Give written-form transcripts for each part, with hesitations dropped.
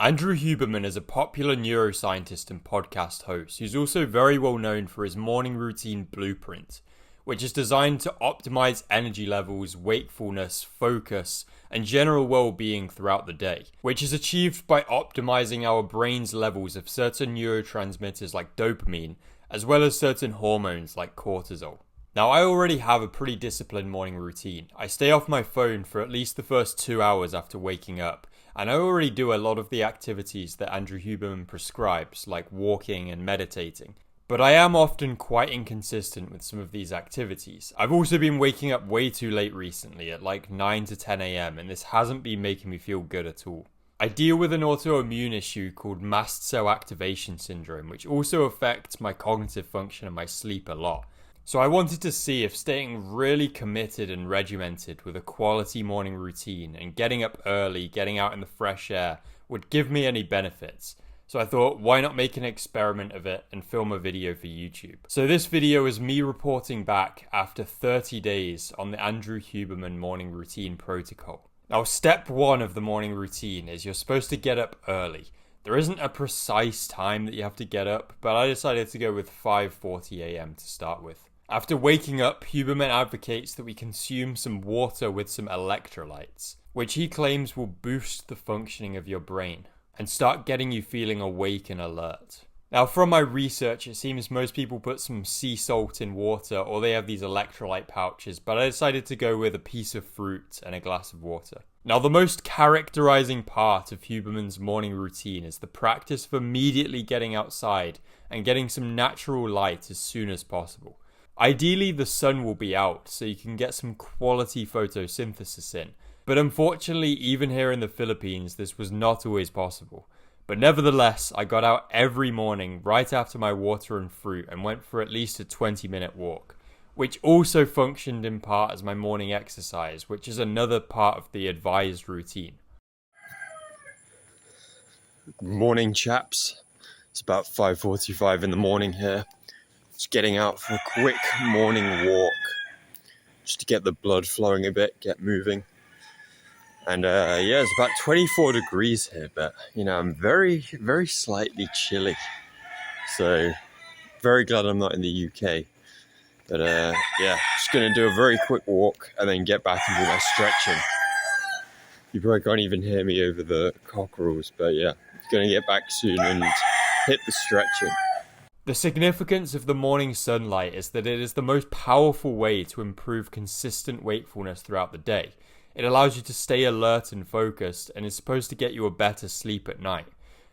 Andrew Huberman is a popular neuroscientist and podcast host who's also very well known for his morning routine blueprint, which is designed to optimize energy levels, wakefulness, focus, and general well-being throughout the day, which is achieved by optimizing our brain's levels of certain neurotransmitters like dopamine, as well as certain hormones like cortisol. Now, I already have a pretty disciplined morning routine. I stay off my phone for at least the first 2 hours after waking up, and I already do a lot of the activities that Andrew Huberman prescribes, like walking and meditating. But I am often quite inconsistent with some of these activities. I've also been waking up way too late recently, at like 9 to 10 AM, and this hasn't been making me feel good at all. I deal with an autoimmune issue called mast cell activation syndrome, which also affects my cognitive function and my sleep a lot. So I wanted to see if staying really committed and regimented with a quality morning routine and getting up early, getting out in the fresh air would give me any benefits. So I thought, why not make an experiment of it and film a video for YouTube? So this video is me reporting back after 30 days on the Andrew Huberman morning routine protocol. Now, step 1 of the morning routine is you're supposed to get up early. There isn't a precise time that you have to get up, but I decided to go with 5:40 AM to start with. After waking up, Huberman advocates that we consume some water with some electrolytes, which he claims will boost the functioning of your brain and start getting you feeling awake and alert. Now, from my research, it seems most people put some sea salt in water or they have these electrolyte pouches, but I decided to go with a piece of fruit and a glass of water. Now, the most characterizing part of Huberman's morning routine is the practice of immediately getting outside and getting some natural light as soon as possible. Ideally, the sun will be out so you can get some quality photosynthesis in, but unfortunately, even here in the Philippines, this was not always possible. But nevertheless, I got out every morning right after my water and fruit and went for at least a 20-minute walk, which also functioned in part as my morning exercise, which is another part of the advised routine. Morning, chaps. It's about 5:45 in the morning here. Just getting out for a quick morning walk, just to get the blood flowing a bit, get moving. And it's about 24 degrees here, but I'm very, very slightly chilly. So very glad I'm not in the UK. But just gonna do a very quick walk and then get back into my stretching. You probably can't even hear me over the cockerels, but yeah, gonna get back soon and hit the stretching. The significance of the morning sunlight is that it is the most powerful way to improve consistent wakefulness throughout the day. It allows you to stay alert and focused and is supposed to get you a better sleep at night.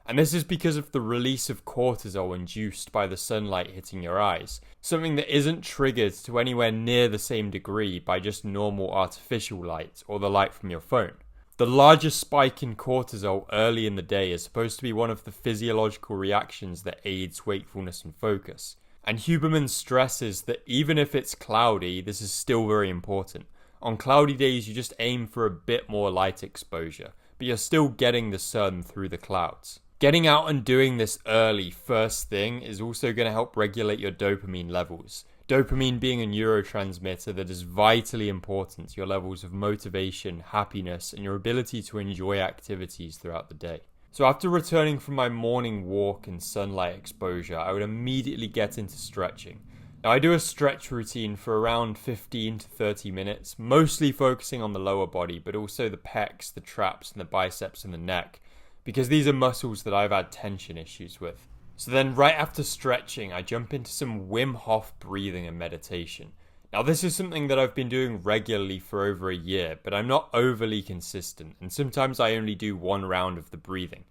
And this is because of the release of cortisol induced by the sunlight hitting your eyes, something that isn't triggered to anywhere near the same degree by just normal artificial light or the light from your phone. The largest spike in cortisol early in the day is supposed to be one of the physiological reactions that aids wakefulness and focus. And Huberman stresses that even if it's cloudy, this is still very important. On cloudy days, you just aim for a bit more light exposure, but you're still getting the sun through the clouds. Getting out and doing this early, first thing, is also going to help regulate your dopamine levels. Dopamine being a neurotransmitter that is vitally important to your levels of motivation, happiness, and your ability to enjoy activities throughout the day. So after returning from my morning walk and sunlight exposure, I would immediately get into stretching. Now, I do a stretch routine for around 15 to 30 minutes, mostly focusing on the lower body, but also the pecs, the traps, and the biceps and the neck, because these are muscles that I've had tension issues with. So then right after stretching, I jump into some Wim Hof breathing and meditation. Now, this is something that I've been doing regularly for over a year, but I'm not overly consistent, and sometimes I only do one round of the breathing.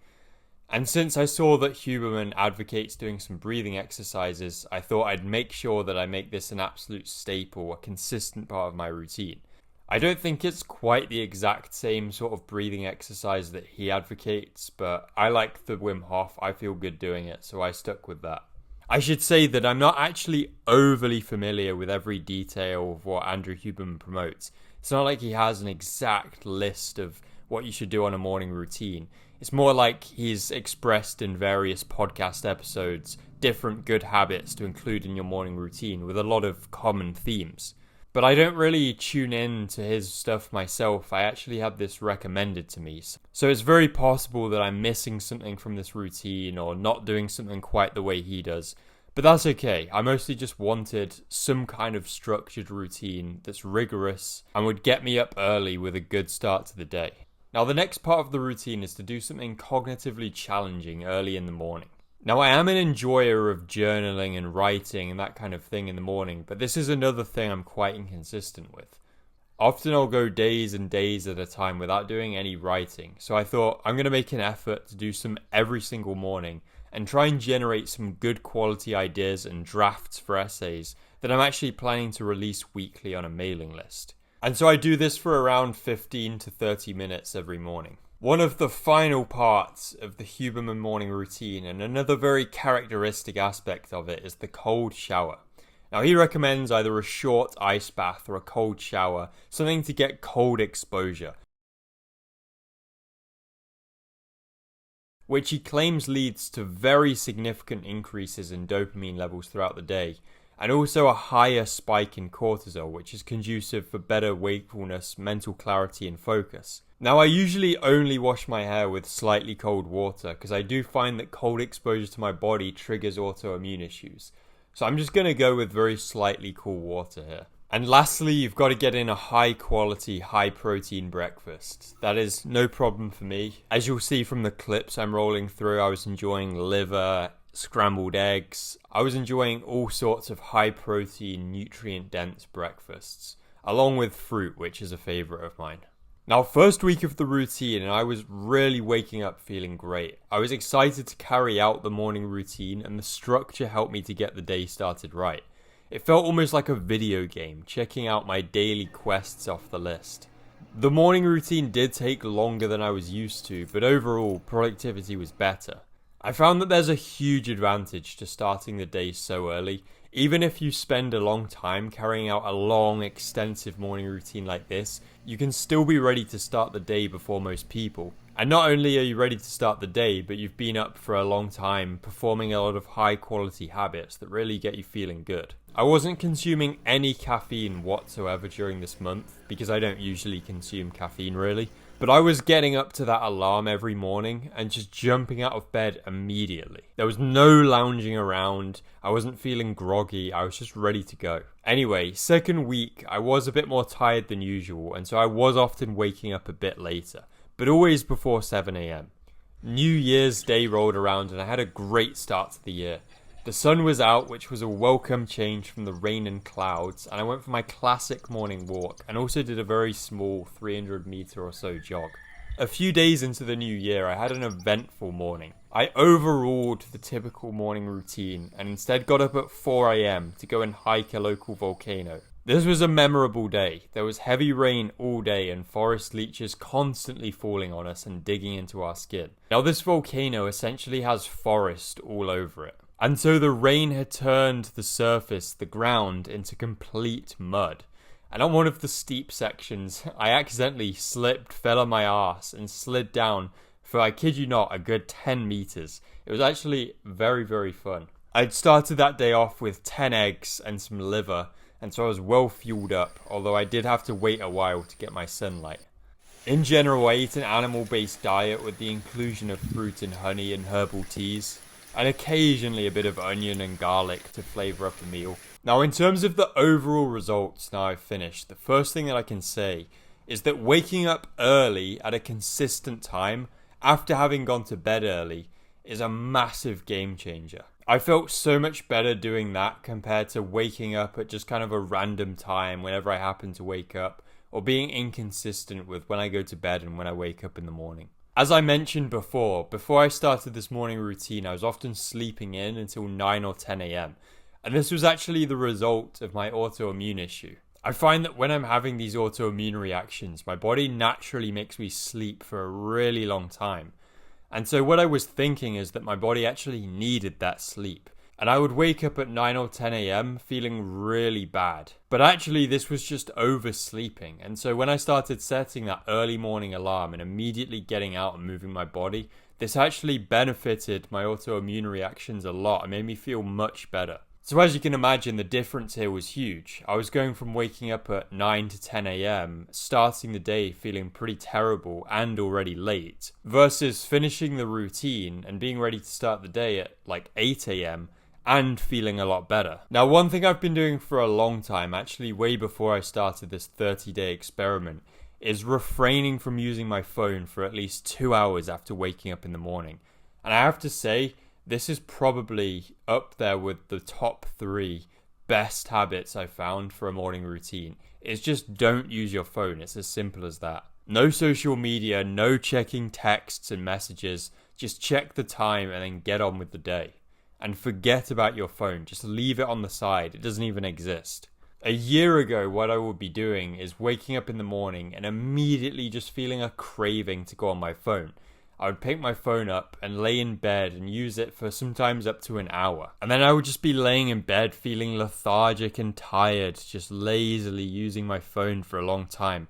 And since I saw that Huberman advocates doing some breathing exercises, I thought I'd make sure that I make this an absolute staple, a consistent part of my routine. I don't think it's quite the exact same sort of breathing exercise that he advocates, but I like the Wim Hof. I feel good doing it, so I stuck with that. I should say that I'm not actually overly familiar with every detail of what Andrew Huberman promotes. It's not like he has an exact list of what you should do on a morning routine. It's more like he's expressed in various podcast episodes different good habits to include in your morning routine with a lot of common themes. but I don't really tune in to his stuff myself. I actually have this recommended to me. So it's very possible that I'm missing something from this routine or not doing something quite the way he does. But that's okay. I mostly just wanted some kind of structured routine that's rigorous and would get me up early with a good start to the day. Now, the next part of the routine is to do something cognitively challenging early in the morning. Now, I am an enjoyer of journaling and writing and that kind of thing in the morning, but this is another thing I'm quite inconsistent with. Often I'll go days and days at a time without doing any writing, so I thought I'm going to make an effort to do some every single morning and try and generate some good quality ideas and drafts for essays that I'm actually planning to release weekly on a mailing list. And so I do this for around 15 to 30 minutes every morning. One of the final parts of the Huberman morning routine, and another very characteristic aspect of it, is the cold shower. Now, he recommends either a short ice bath or a cold shower, something to get cold exposure, which he claims leads to very significant increases in dopamine levels throughout the day, and also a higher spike in cortisol, which is conducive for better wakefulness, mental clarity, and focus. Now, I usually only wash my hair with slightly cold water because I do find that cold exposure to my body triggers autoimmune issues. So I'm just going to go with very slightly cool water here. And lastly, you've got to get in a high quality, high protein breakfast. That is no problem for me. As you'll see from the clips I'm rolling through, I was enjoying liver, scrambled eggs. I was enjoying all sorts of high protein, nutrient dense breakfasts, along with fruit, which is a favorite of mine. Now, first week of the routine, and I was really waking up feeling great. I was excited to carry out the morning routine, and the structure helped me to get the day started right. It felt almost like a video game, checking out my daily quests off the list. The morning routine did take longer than I was used to, but overall, productivity was better. I found that there's a huge advantage to starting the day so early. Even if you spend a long time carrying out a long, extensive morning routine like this, you can still be ready to start the day before most people. And not only are you ready to start the day, but you've been up for a long time, performing a lot of high quality habits that really get you feeling good. I wasn't consuming any caffeine whatsoever during this month, because I don't usually consume caffeine really. But I was getting up to that alarm every morning and just jumping out of bed immediately. There was no lounging around, I wasn't feeling groggy, I was just ready to go. Anyway, second week, I was a bit more tired than usual, and so I was often waking up a bit later, but always before 7 a.m. New Year's Day rolled around and I had a great start to the year. The sun was out, which was a welcome change from the rain and clouds, and I went for my classic morning walk and also did a very small 300 meter or so jog. A few days into the new year, I had an eventful morning. I overruled the typical morning routine and instead got up at 4 a.m. to go and hike a local volcano. This was a memorable day. There was heavy rain all day and forest leeches constantly falling on us and digging into our skin. Now, this volcano essentially has forest all over it. And so the rain had turned the surface, the ground, into complete mud. And on one of the steep sections, I accidentally slipped, fell on my arse, and slid down for, I kid you not, a good 10 meters. It was actually very, very fun. I'd started that day off with 10 eggs and some liver, and so I was well fueled up, although I did have to wait a while to get my sunlight. In general, I eat an animal-based diet with the inclusion of fruit and honey and herbal teas, and occasionally a bit of onion and garlic to flavour up the meal. Now, in terms of the overall results now I've finished, the first thing that I can say is that waking up early at a consistent time after having gone to bed early is a massive game changer. I felt so much better doing that compared to waking up at just kind of a random time whenever I happen to wake up, or being inconsistent with when I go to bed and when I wake up in the morning. As I mentioned before I started this morning routine, I was often sleeping in until 9 or 10 a.m. And this was actually the result of my autoimmune issue. I find that when I'm having these autoimmune reactions, my body naturally makes me sleep for a really long time. And so what I was thinking is that my body actually needed that sleep. And I would wake up at 9 or 10 a.m. feeling really bad. But actually this was just oversleeping. And so when I started setting that early morning alarm and immediately getting out and moving my body, this actually benefited my autoimmune reactions a lot. It made me feel much better. So as you can imagine, the difference here was huge. I was going from waking up at 9 to 10 a.m, starting the day feeling pretty terrible and already late, versus finishing the routine and being ready to start the day at like 8 a.m, and feeling a lot better. Now, one thing I've been doing for a long time, actually way before I started this 30-day experiment, is refraining from using my phone for at least 2 hours after waking up in the morning. And I have to say, this is probably up there with the top 3 best habits I've found for a morning routine. It's just don't use your phone. It's as simple as that. No social media, no checking texts and messages. Just check the time and then get on with the day. And forget about your phone. Just leave it on the side. It doesn't even exist. A year ago, what I would be doing is waking up in the morning and immediately just feeling a craving to go on my phone. I would pick my phone up and lay in bed and use it for sometimes up to an hour. And then I would just be laying in bed feeling lethargic and tired, just lazily using my phone for a long time.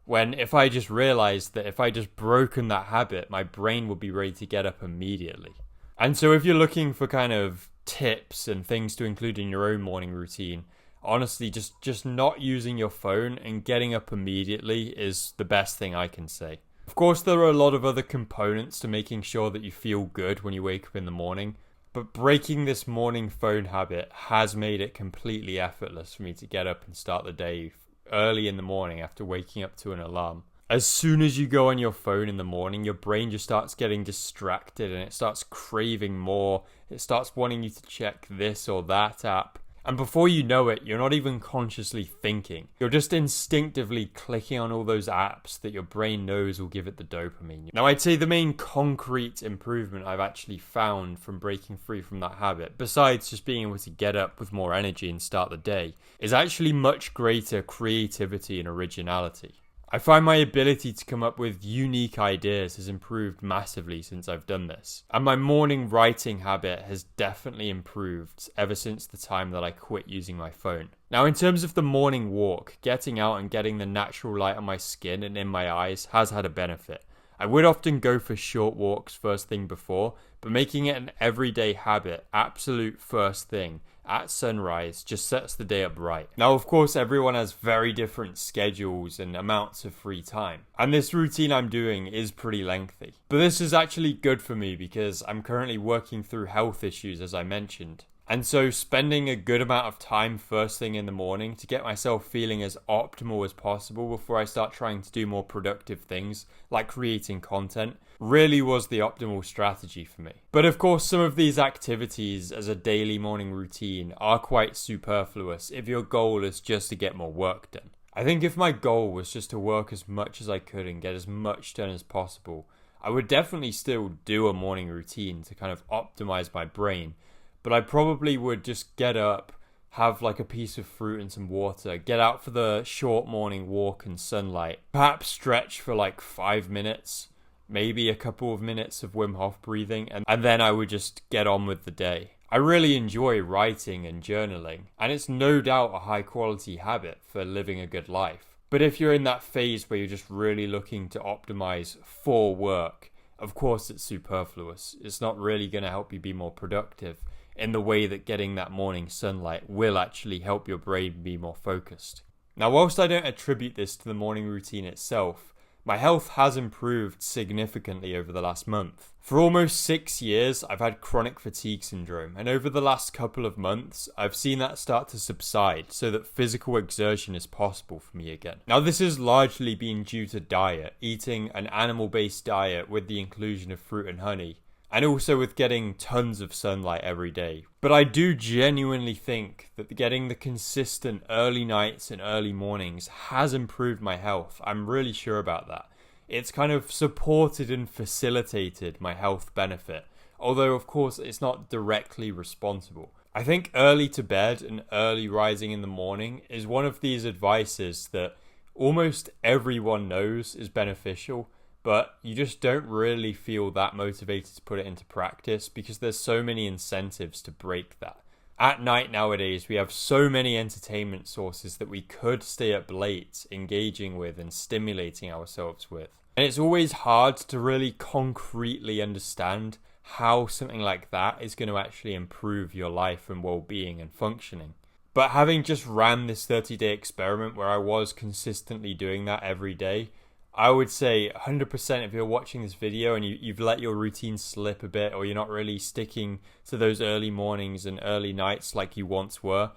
When if I just realized that if I just broken that habit, my brain would be ready to get up immediately. And so if you're looking for kind of tips and things to include in your own morning routine, honestly, just not using your phone and getting up immediately is the best thing I can say. Of course, there are a lot of other components to making sure that you feel good when you wake up in the morning, but breaking this morning phone habit has made it completely effortless for me to get up and start the day early in the morning after waking up to an alarm. As soon as you go on your phone in the morning, your brain just starts getting distracted and it starts craving more. It starts wanting you to check this or that app. And before you know it, you're not even consciously thinking. You're just instinctively clicking on all those apps that your brain knows will give it the dopamine. Now, I'd say the main concrete improvement I've actually found from breaking free from that habit, besides just being able to get up with more energy and start the day, is actually much greater creativity and originality. I find my ability to come up with unique ideas has improved massively since I've done this. And my morning writing habit has definitely improved ever since the time that I quit using my phone. Now, in terms of the morning walk, getting out and getting the natural light on my skin and in my eyes has had a benefit. I would often go for short walks first thing before, but making it an everyday habit, absolute first thing, at sunrise just sets the day up right. Now, of course, everyone has very different schedules and amounts of free time. And this routine I'm doing is pretty lengthy. But this is actually good for me because I'm currently working through health issues, as I mentioned. And so spending a good amount of time first thing in the morning to get myself feeling as optimal as possible before I start trying to do more productive things like creating content really was the optimal strategy for me. But of course, some of these activities as a daily morning routine are quite superfluous if your goal is just to get more work done. I think if my goal was just to work as much as I could and get as much done as possible, I would definitely still do a morning routine to kind of optimize my brain. But I probably would just get up, have like a piece of fruit and some water, get out for the short morning walk and sunlight, perhaps stretch for like 5 minutes, maybe a couple of minutes of Wim Hof breathing, and then I would just get on with the day. I really enjoy writing and journaling, and it's no doubt a high quality habit for living a good life. But if you're in that phase where you're just really looking to optimize for work, of course it's superfluous. It's not really going to help you be more productive in the way that getting that morning sunlight will actually help your brain be more focused. Now, whilst I don't attribute this to the morning routine itself, my health has improved significantly over the last month. For almost 6 years, I've had chronic fatigue syndrome, and over the last couple of months, I've seen that start to subside so that physical exertion is possible for me again. Now, this has largely been due to diet, eating an animal-based diet with the inclusion of fruit and honey, and also with getting tons of sunlight every day. But I do genuinely think that getting the consistent early nights and early mornings has improved my health. I'm really sure about that. It's kind of supported and facilitated my health benefit, although of course it's not directly responsible. I think early to bed and early rising in the morning is one of these advices that almost everyone knows is beneficial, but you just don't really feel that motivated to put it into practice because there's so many incentives to break that. At night nowadays, we have so many entertainment sources that we could stay up late engaging with and stimulating ourselves with. And it's always hard to really concretely understand how something like that is going to actually improve your life and well-being and functioning. But having just ran this 30-day experiment where I was consistently doing that every day, I would say 100% if you're watching this video and you've let your routine slip a bit, or you're not really sticking to those early mornings and early nights like you once were,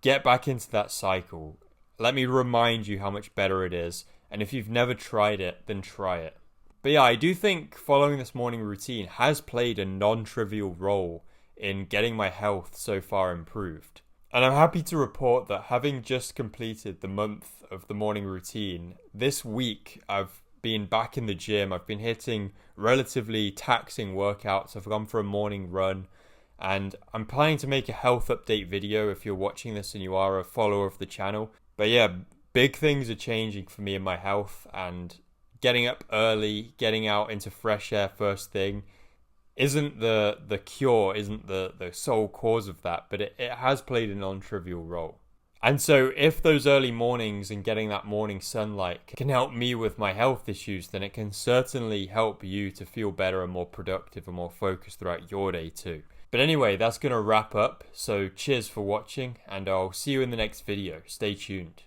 get back into that cycle. Let me remind you how much better it is. And if you've never tried it, then try it. But yeah, I do think following this morning routine has played a non-trivial role in getting my health so far improved. And I'm happy to report that having just completed the month of the morning routine, this week I've been back in the gym. I've been hitting relatively taxing workouts. I've gone for a morning run, and I'm planning to make a health update video if you're watching this and you are a follower of the channel. But yeah, big things are changing for me in my health, and getting up early, getting out into fresh air first thing isn't the cure, isn't the sole cause of that, but it has played a non-trivial role. And so if those early mornings and getting that morning sunlight can help me with my health issues, then it can certainly help you to feel better and more productive and more focused throughout your day too. But anyway, that's going to wrap up. So cheers for watching, and I'll see you in the next video. Stay tuned.